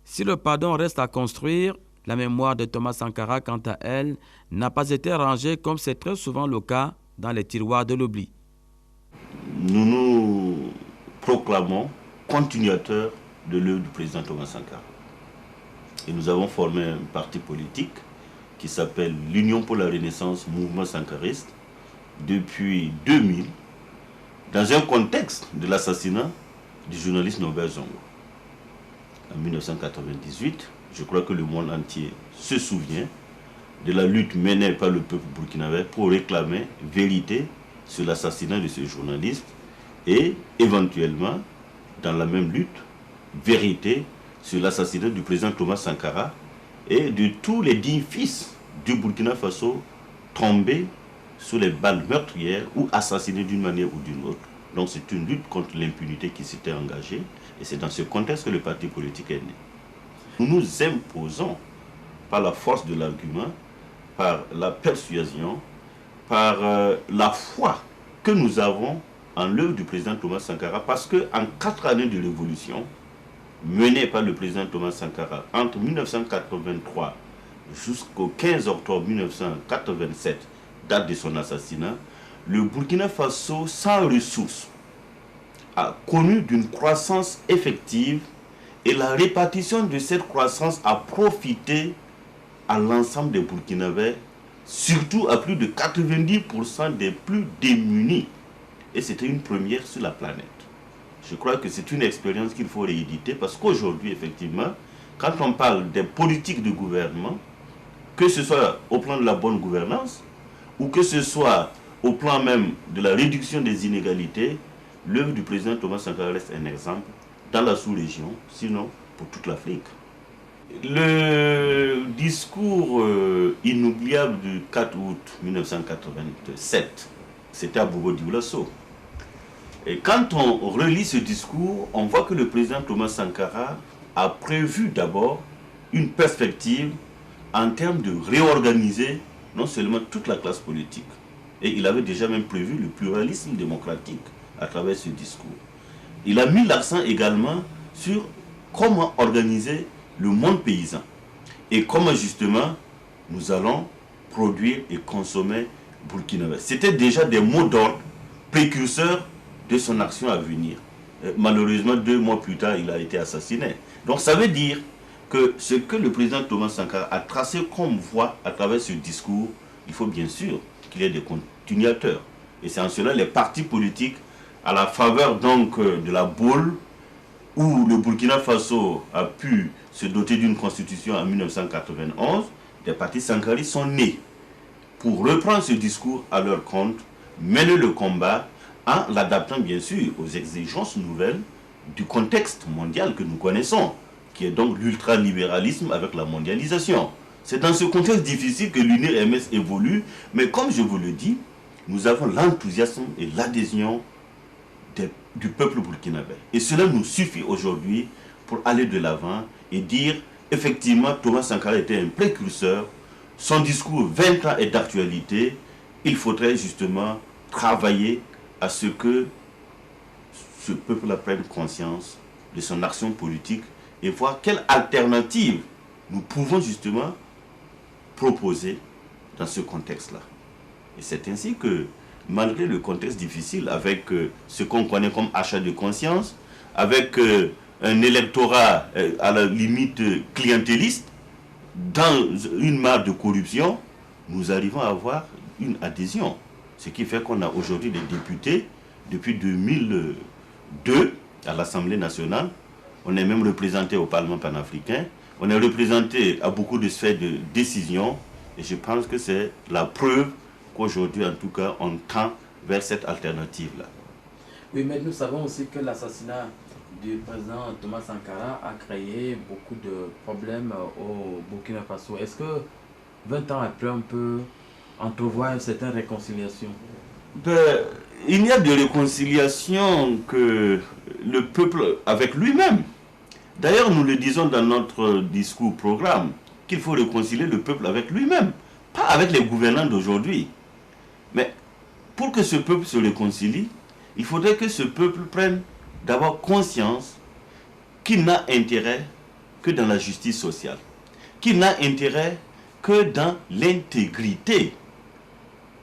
Si le pardon reste à construire, la mémoire de Thomas Sankara, quant à elle, n'a pas été rangée comme c'est très souvent le cas dans les tiroirs de l'oubli. Nous nous proclamons continuateurs de l'œuvre du président Thomas Sankara. Et nous avons formé un parti politique qui s'appelle l'Union pour la Renaissance Mouvement Sankariste depuis 2000, dans un contexte de l'assassinat du journaliste Norbert Zongo. En 1998, je crois que le monde entier se souvient de la lutte menée par le peuple burkinabé pour réclamer vérité sur l'assassinat de ce journaliste et éventuellement, dans la même lutte, vérité sur l'assassinat du président Thomas Sankara et de tous les 10 fils du Burkina Faso tombés sous les balles meurtrières ou assassinés d'une manière ou d'une autre. Donc c'est une lutte contre l'impunité qui s'était engagée et c'est dans ce contexte que le parti politique est né. Nous nous imposons par la force de l'argument, par la persuasion, par la foi que nous avons en l'œuvre du président Thomas Sankara, parce qu'en 4 années de révolution menée par le président Thomas Sankara entre 1983 jusqu'au 15 octobre 1987, date de son assassinat, le Burkina Faso, sans ressources, a connu d'une croissance effective et la répartition de cette croissance a profité à l'ensemble des Burkinabés, surtout à plus de 90% des plus démunis. Et c'était une première sur la planète. Je crois que c'est une expérience qu'il faut rééditer parce qu'aujourd'hui, effectivement, quand on parle des politiques de gouvernement, que ce soit au plan de la bonne gouvernance ou que ce soit au plan même de la réduction des inégalités, l'œuvre du président Thomas Sankara reste un exemple dans la sous-région, sinon pour toute l'Afrique. Le discours inoubliable du 4 août 1987, c'était à Bobo-Dioulasso. Et quand on relit ce discours, on voit que le président Thomas Sankara a prévu d'abord une perspective en termes de réorganiser non seulement toute la classe politique, et il avait déjà même prévu le pluralisme démocratique à travers ce discours. Il a mis l'accent également sur comment organiser le monde paysan et comment justement nous allons produire et consommer burkinabé. C'était déjà des mots d'ordre précurseurs de son action à venir. Malheureusement, 2 mois plus tard, il a été assassiné. Donc ça veut dire que ce que le président Thomas Sankara a tracé comme voie à travers ce discours, il faut bien sûr qu'il y ait des continuateurs. Et c'est en cela les partis politiques, à la faveur donc de la boule, où le Burkina Faso a pu se doter d'une constitution en 1991, des partis sankaristes sont nés pour reprendre ce discours à leur compte, mener le combat en l'adaptant bien sûr aux exigences nouvelles du contexte mondial que nous connaissons, qui est donc l'ultralibéralisme avec la mondialisation. C'est dans ce contexte difficile que l'UNIR-MS évolue, mais comme je vous le dis, nous avons l'enthousiasme et l'adhésion du peuple burkinabé. Et cela nous suffit aujourd'hui pour aller de l'avant et dire, effectivement, Thomas Sankara était un précurseur, son discours 20 ans est d'actualité, il faudrait justement travailler à ce que ce peuple prenne conscience de son action politique et voir quelle alternative nous pouvons justement proposer dans ce contexte-là. Et c'est ainsi que, malgré le contexte difficile, avec ce qu'on connaît comme achat de conscience, avec un électorat à la limite clientéliste, dans une mare de corruption, nous arrivons à avoir une adhésion. Ce qui fait qu'on a aujourd'hui des députés depuis 2002 à l'Assemblée nationale. On est même représenté au Parlement panafricain. On est représenté à beaucoup de sphères de décision. Et je pense que c'est la preuve qu'aujourd'hui, en tout cas, on tend vers cette alternative-là. Oui, mais nous savons aussi que l'assassinat du président Thomas Sankara a créé beaucoup de problèmes au Burkina Faso. Est-ce que 20 ans après, on peut entrevoir une certaine réconciliation? Il n'y a de réconciliation que le peuple avec lui-même. D'ailleurs, nous le disons dans notre discours programme, qu'il faut réconcilier le peuple avec lui-même, pas avec les gouvernants d'aujourd'hui. Mais pour que ce peuple se réconcilie, il faudrait que ce peuple prenne d'abord conscience qu'il n'a intérêt que dans la justice sociale, qu'il n'a intérêt que dans l'intégrité.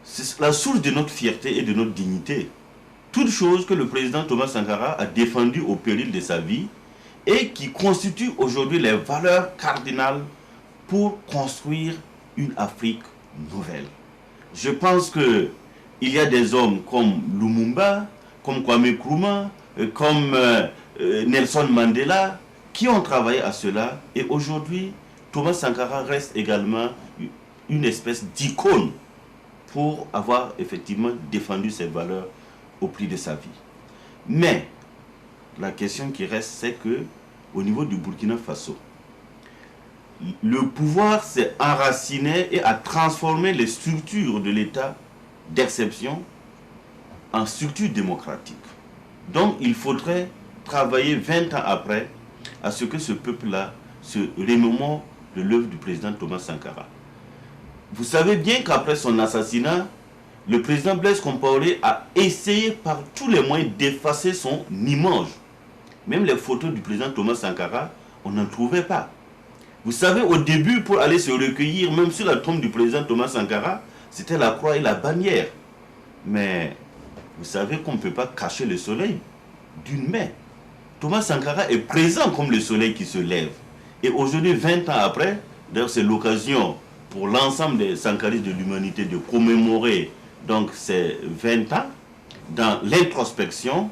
C'est la source de notre fierté et de notre dignité. Toute chose que le président Thomas Sankara a défendue au péril de sa vie et qui constitue aujourd'hui les valeurs cardinales pour construire une Afrique nouvelle. Je pense qu'il y a des hommes comme Lumumba, comme Kwame Nkrumah, comme Nelson Mandela, qui ont travaillé à cela. Et aujourd'hui, Thomas Sankara reste également une espèce d'icône pour avoir effectivement défendu ses valeurs au prix de sa vie. Mais la question qui reste, c'est que au niveau du Burkina Faso, le pouvoir s'est enraciné et a transformé les structures de l'État d'exception en structures démocratiques. Donc il faudrait travailler 20 ans après à ce que ce peuple-là se remémore de l'œuvre du président Thomas Sankara. Vous savez bien qu'après son assassinat, le président Blaise Compaoré a essayé par tous les moyens d'effacer son image. Même les photos du président Thomas Sankara, on n'en trouvait pas. Vous savez, au début, pour aller se recueillir, même sur la tombe du président Thomas Sankara, c'était la croix et la bannière. Mais vous savez qu'on ne peut pas cacher le soleil d'une main. Thomas Sankara est présent comme le soleil qui se lève. Et aujourd'hui, 20 ans après, d'ailleurs c'est l'occasion pour l'ensemble des sankaristes de l'humanité de commémorer donc ces 20 ans dans l'introspection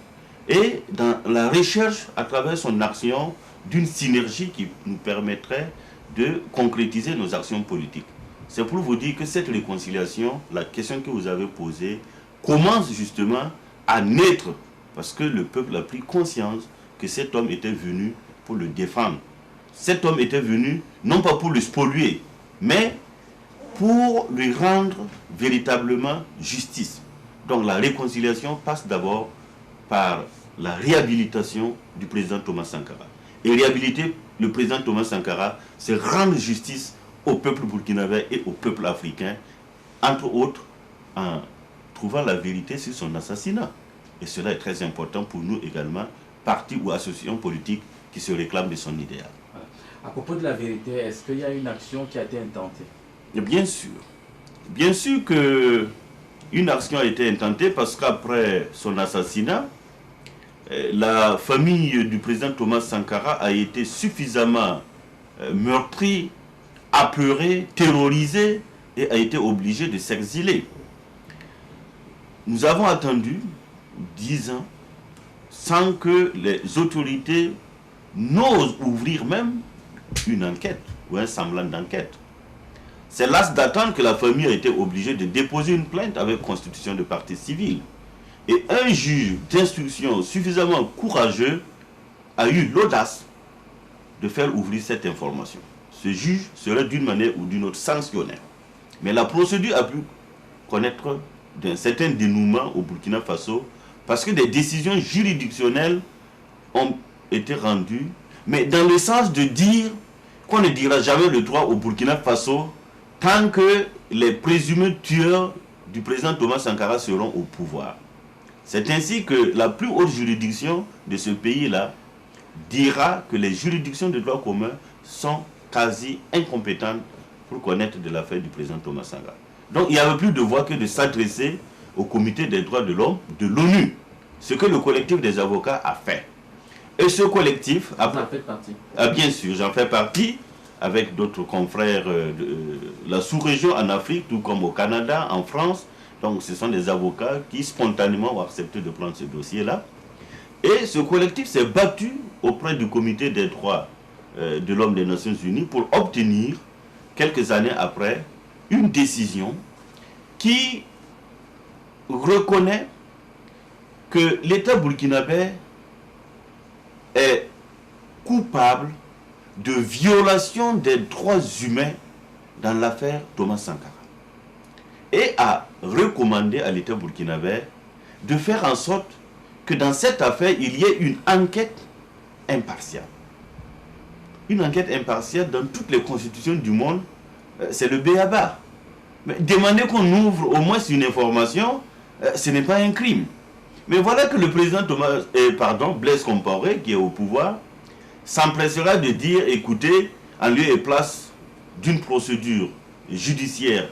et dans la recherche à travers son action d'une synergie qui nous permettrait de concrétiser nos actions politiques. C'est pour vous dire que cette réconciliation, la question que vous avez posée, commence justement à naître parce que le peuple a pris conscience que cet homme était venu pour le défendre. Cet homme était venu non pas pour le spolier, mais pour lui rendre véritablement justice. Donc la réconciliation passe d'abord par la réhabilitation du président Thomas Sankara. Et réhabiliter le président Thomas Sankara, c'est rendre justice au peuple burkinabé et au peuple africain, entre autres en trouvant la vérité sur son assassinat. Et cela est très important pour nous également, partis ou associations politiques qui se réclament de son idéal. À propos de la vérité, est-ce qu'il y a une action qui a été intentée? Bien sûr. Bien sûr qu'une action a été intentée parce qu'après son assassinat, la famille du président Thomas Sankara a été suffisamment meurtrie, apeurée, terrorisée et a été obligée de s'exiler. Nous avons attendu 10 ans sans que les autorités n'osent ouvrir même une enquête ou un semblant d'enquête. C'est las d'attendre que la famille a été obligée de déposer une plainte avec constitution de partie civile. Et un juge d'instruction suffisamment courageux a eu l'audace de faire ouvrir cette information. Ce juge serait d'une manière ou d'une autre sanctionné. Mais la procédure a pu connaître d'un certain dénouement au Burkina Faso parce que des décisions juridictionnelles ont été rendues, mais dans le sens de dire qu'on ne dira jamais le droit au Burkina Faso tant que les présumés tueurs du président Thomas Sankara seront au pouvoir. C'est ainsi que la plus haute juridiction de ce pays-là dira que les juridictions de droit commun sont quasi incompétentes pour connaître de l'affaire du président Thomas Sankara. Donc il n'y avait plus de voie que de s'adresser au comité des droits de l'homme de l'ONU, ce que le collectif des avocats a fait. Et ce collectif... Vous en faites partie. Bien sûr, j'en fais partie avec d'autres confrères de la sous-région en Afrique, tout comme au Canada, en France. Donc ce sont des avocats qui spontanément ont accepté de prendre ce dossier-là. Et ce collectif s'est battu auprès du comité des droits de l'homme des Nations Unies pour obtenir, quelques années après, une décision qui reconnaît que l'État burkinabé est coupable de violation des droits humains dans l'affaire Thomas Sankara et a recommandé à l'État burkinabé de faire en sorte que dans cette affaire, il y ait une enquête impartiale. Une enquête impartiale dans toutes les constitutions du monde, c'est le b.a.-ba. Mais demander qu'on ouvre au moins une information, ce n'est pas un crime. Mais voilà que le président Blaise Compaoré, qui est au pouvoir, s'empressera de dire, écoutez, en lieu et place d'une procédure judiciaire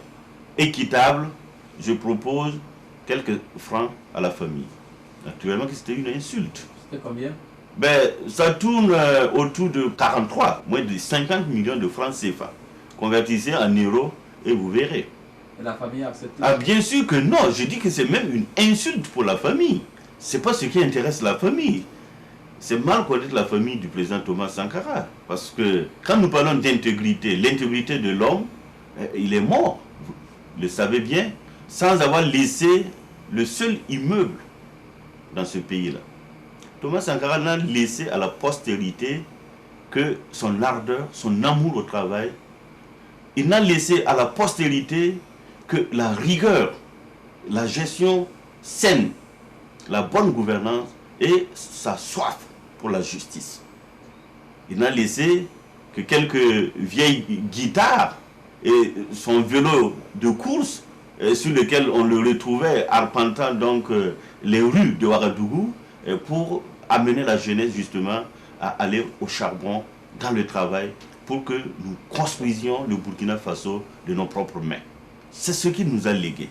équitable, je propose quelques francs à la famille. Naturellement que c'était une insulte. C'était combien? Ça tourne autour de 43, moins de 50 millions de francs CFA. Convertissez en euros et vous verrez. Et la famille a accepté? Bien sûr que non, je dis que c'est même une insulte pour la famille. C'est pas ce qui intéresse la famille. C'est mal connaître la famille du président Thomas Sankara. Parce que quand nous parlons d'intégrité, l'intégrité de l'homme, il est mort, vous le savez bien, sans avoir laissé le seul immeuble dans ce pays-là. Thomas Sankara n'a laissé à la postérité que son ardeur, son amour au travail. Il n'a laissé à la postérité que la rigueur, la gestion saine, la bonne gouvernance et sa soif pour la justice. Il n'a laissé que quelques vieilles guitares et son vélo de course sur lequel on le retrouvait arpentant donc les rues de Ouagadougou pour amener la jeunesse justement à aller au charbon, dans le travail, pour que nous construisions le Burkina Faso de nos propres mains. C'est ce qu'il nous a légué.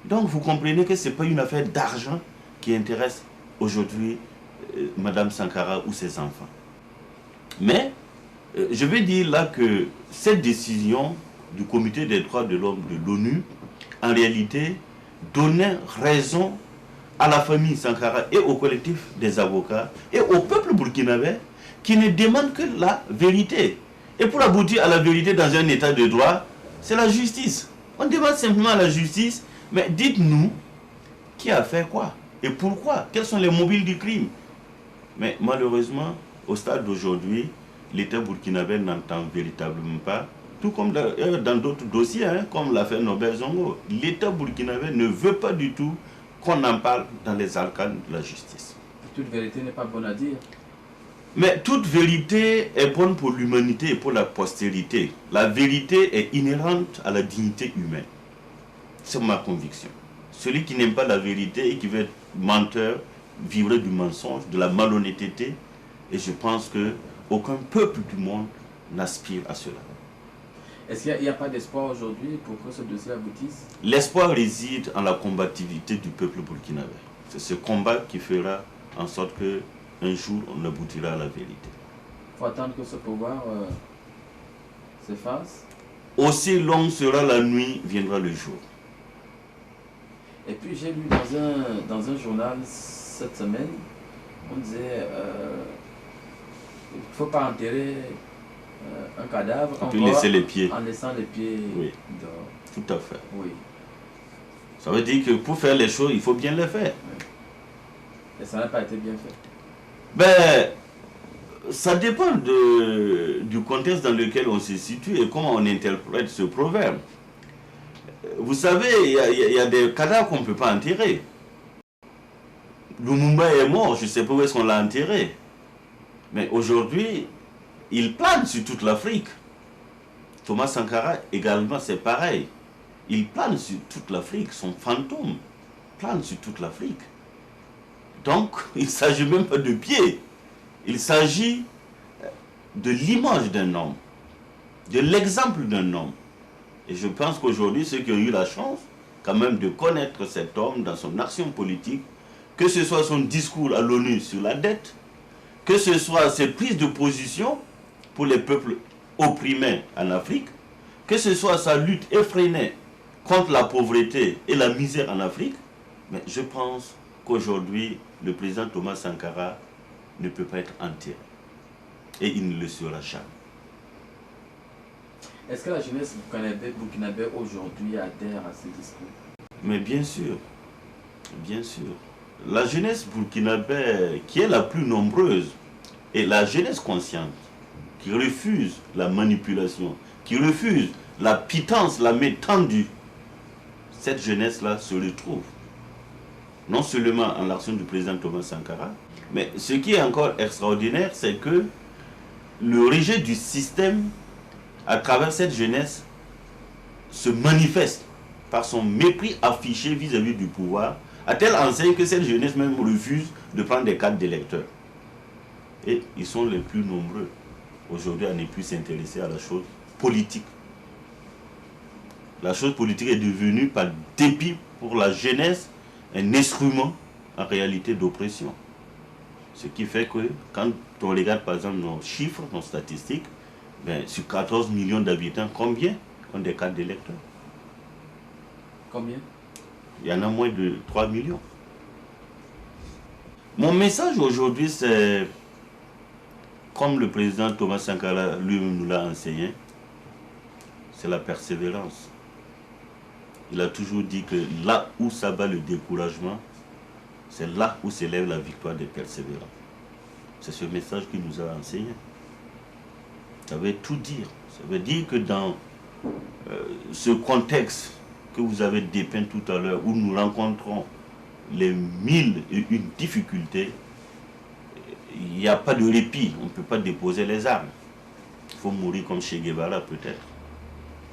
Donc vous comprenez que ce n'est pas une affaire d'argent qui intéresse aujourd'hui Madame Sankara ou ses enfants. Mais je vais dire là que cette décision du Comité des droits de l'homme de l'ONU, en réalité, donnait raison à la famille Sankara et au collectif des avocats et au peuple burkinabé qui ne demande que la vérité. Et pour aboutir à la vérité dans un état de droit, c'est la justice. On demande simplement la justice, mais dites-nous qui a fait quoi et pourquoi, quels sont les mobiles du crime. Mais malheureusement, au stade d'aujourd'hui, l'État burkinabé n'entend véritablement pas, tout comme dans d'autres dossiers, comme l'affaire Norbert Zongo. L'État burkinabé ne veut pas du tout qu'on en parle dans les arcanes de la justice. Toute vérité n'est pas bonne à dire. Mais toute vérité est bonne pour l'humanité et pour la postérité. La vérité est inhérente à la dignité humaine. C'est ma conviction. Celui qui n'aime pas la vérité et qui veut être menteur vivrait du mensonge, de la malhonnêteté. Et je pense qu'aucun peuple du monde n'aspire à cela. Est-ce qu'il n'y a pas d'espoir aujourd'hui pour que ce dossier aboutisse? L'espoir réside en la combativité du peuple burkinabé. C'est ce combat qui fera en sorte que un jour on aboutira à la vérité. Il faut attendre que ce pouvoir s'efface. Aussi longue sera la nuit, viendra le jour. Et puis j'ai lu dans un journal cette semaine, on disait il ne faut pas enterrer un cadavre on peut laisser les pieds. En laissant les pieds oui. dehors. Tout à fait. Oui. Ça veut dire que pour faire les choses, il faut bien les faire. Oui. Et ça n'a pas été bien fait. Ça dépend du contexte dans lequel on se situe et comment on interprète ce proverbe. Vous savez, il y a des cadavres qu'on ne peut pas enterrer. Lumumba est mort, je ne sais pas où est-ce qu'on l'a enterré. Mais aujourd'hui, il plane sur toute l'Afrique. Thomas Sankara également, c'est pareil. Il plane sur toute l'Afrique, son fantôme plane sur toute l'Afrique. Donc, il ne s'agit même pas de pieds. Il s'agit de l'image d'un homme, de l'exemple d'un homme. Et je pense qu'aujourd'hui, ceux qui ont eu la chance quand même de connaître cet homme dans son action politique, que ce soit son discours à l'ONU sur la dette, que ce soit ses prises de position pour les peuples opprimés en Afrique, que ce soit sa lutte effrénée contre la pauvreté et la misère en Afrique, mais je pense qu'aujourd'hui, le président Thomas Sankara ne peut pas être enterré. Et il ne le sera jamais. Est-ce que la jeunesse burkinabé aujourd'hui adhère à ce discours? Mais bien sûr, bien sûr. La jeunesse burkinabé, qui est la plus nombreuse, et la jeunesse consciente, qui refuse la manipulation, qui refuse la pitance, la main tendue, cette jeunesse-là se retrouve non seulement en l'action du président Thomas Sankara, mais ce qui est encore extraordinaire, c'est que le rejet du système à travers cette jeunesse se manifeste par son mépris affiché vis-à-vis du pouvoir, à telle enseigne que cette jeunesse même refuse de prendre des cartes d'électeurs. Et ils sont les plus nombreux aujourd'hui à ne plus s'intéresser à la chose politique. La chose politique est devenue, par dépit pour la jeunesse, un instrument en réalité d'oppression. Ce qui fait que quand on regarde par exemple nos chiffres, nos statistiques, ben, sur 14 millions d'habitants, combien ont des cartes d'électeurs? Combien? Il y en a moins de 3 millions. Mon message aujourd'hui, c'est, comme le président Thomas Sankara lui-même nous l'a enseigné, c'est la persévérance. Il a toujours dit que là où s'abat le découragement, c'est là où s'élève la victoire des persévérants. C'est ce message qu'il nous a enseigné. Ça veut tout dire. Ça veut dire que dans ce contexte que vous avez dépeint tout à l'heure, où nous rencontrons les 1001 difficultés, il n'y a pas de répit. On ne peut pas déposer les armes. Il faut mourir comme Che Guevara peut-être.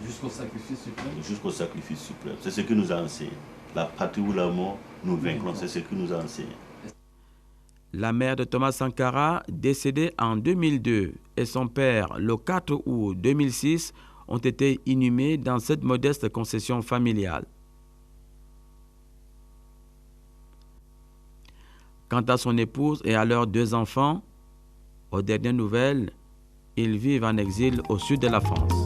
Jusqu'au sacrifice suprême. Jusqu'au sacrifice suprême. C'est ce que nous a enseigné. La patrie ou la mort, nous vaincrons. C'est ce que nous a enseigné. La mère de Thomas Sankara, décédée en 2002, et son père, le 4 août 2006, ont été inhumés dans cette modeste concession familiale. Quant à son épouse et à leurs 2 enfants, aux dernières nouvelles, ils vivent en exil au sud de la France.